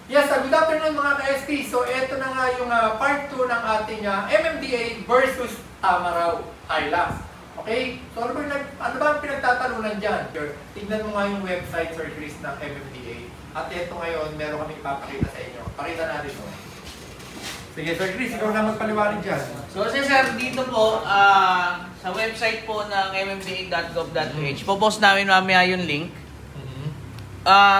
Yes, good afternoon mga ka-SP. So, ito na nga yung part 2 ng ating MMDA versus Tamaraw Hilux. Okay? So, ano ba ang pinagtatalunan dyan? Tignan mo nga yung website, Sir Chris, ng MMDA. At ito ngayon, meron kami ipapakita sa inyo. Pakita natin ito. Sige, Sir Chris, ikaw na magpaliwanag dyan. So, sir, dito po, sa website po ng mmda.gov.ph, popost namin mamaya yung link.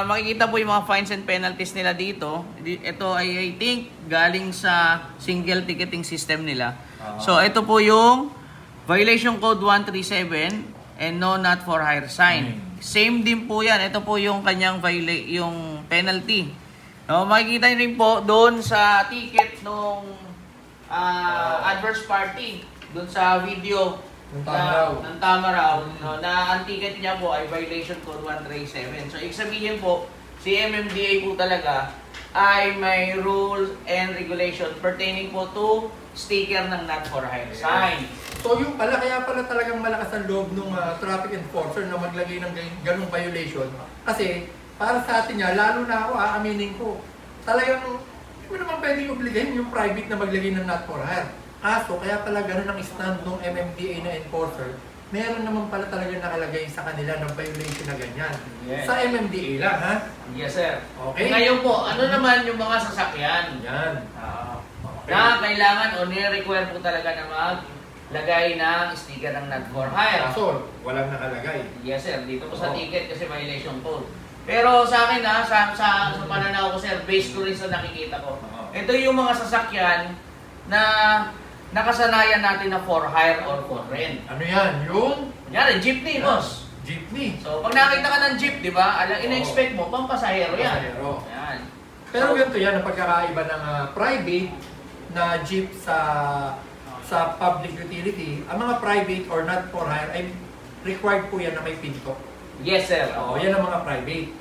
Makikita po yung mga fines and penalties nila dito. Ito ay, I think, galing sa single ticketing system nila. So, ito po yung violation code 137 and no not for hire sign. Same din po yan. Ito po yung kanyang yung penalty. No, makikita nyo rin po doon sa ticket nung adverse party. Doon sa video ng Tamaraw, no, na ang ticket niya po ay violation code 137. So, ibig sabihin po, si MMDA po talaga ay may rules and regulation pertaining po to sticker ng not for hire sign. So, yung pala, kaya pala talagang malakas ang loob ng traffic enforcer na maglagay ng ganung violation. Kasi, para sa atin niya, lalo na ako, aaminin ko, talagang, hindi mo naman pwedeng obligahin yung private na maglagay ng not for hire. Kaso, kaya pala ganun ang stand ng MMDA na enforcer, meron naman pala talaga nakalagay sa kanila ng violation na ganyan. Yes. Sa MMDA lang, ha? Yes, sir. Okay. Ngayon po, ano naman yung mga sasakyan? Yan. Okay. Na kailangan o nire-require po talaga na maglagay ng sticker ng not for hire. Kaso, walang nakalagay. Yes, sir. Dito po sa ticket kasi violation code. Pero sa akin, sa pananaw ko, sir, based ko rin sa nakikita ko. Ito yung mga sasakyan na nakasanayan natin na for hire or for rent. Ano yan? Yung? Kunyari, jeepney, boss. Jeepney. So, pag nakita ka ng jeep, di ba? Ina-expect mo, pampasahero yan. Pasahero. Yan. Pero ganito yan, ang pagkakaiba ng private na jeep sa public utility, ang mga private or not for hire ay required po yan na may pinto. Yes, sir. Oo, yan ang mga private.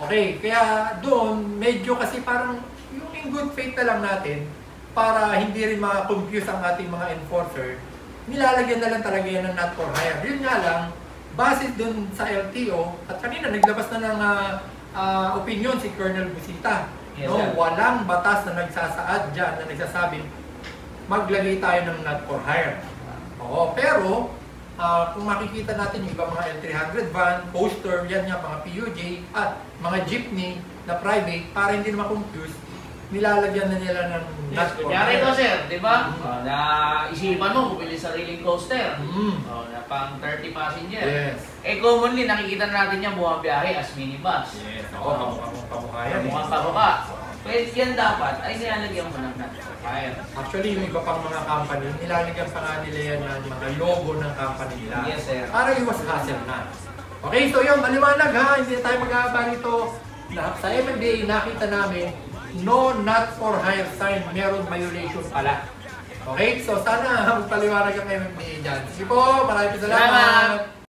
Okay, kaya doon, medyo kasi parang yung in good faith na lang natin, para hindi rin ma-confuse ang ating mga enforcer, nilalagyan na lang talaga yan ng not for hire. Yun nga lang, base dun sa LTO, at kanina naglabas na ng opinion si Colonel Busita. Yes, no? Walang batas na nagsasaad dyan, na nagsasabing maglagay tayo ng not for hire. Oo, pero kung makikita natin yung ibang mga L300 van, poster, yan nga, mga PUJ, at mga jeepney na private, para hindi na ma-confuse, nilalagyan na nila ng not for hire. Kunyari ito, sir, di ba? Na isipan mo, bumili sariling coaster. Na pang 30 passenger. Yes. Eh, commonly, nakikita natin yan bumabiyahe as minibus. Yes. Oo, pamukha yan. Mukhang pabuka. Pwede yan dapat ay nilalagyan mo ng not for hire. Actually, yung iba pang mga company, nilalagyan pa nga nila yan ng mga logo ng company nila. Yes, sir. Para iwas hassle na. Okay, so yun, maliwanag ha. Hindi tayo mag-aabang ito. Sa MMDA, nakita namin, no not for hire sign, meron violation pala. Okay, so sana magpaliwanag ang MMDA dyan. Sige po, maraming salamat.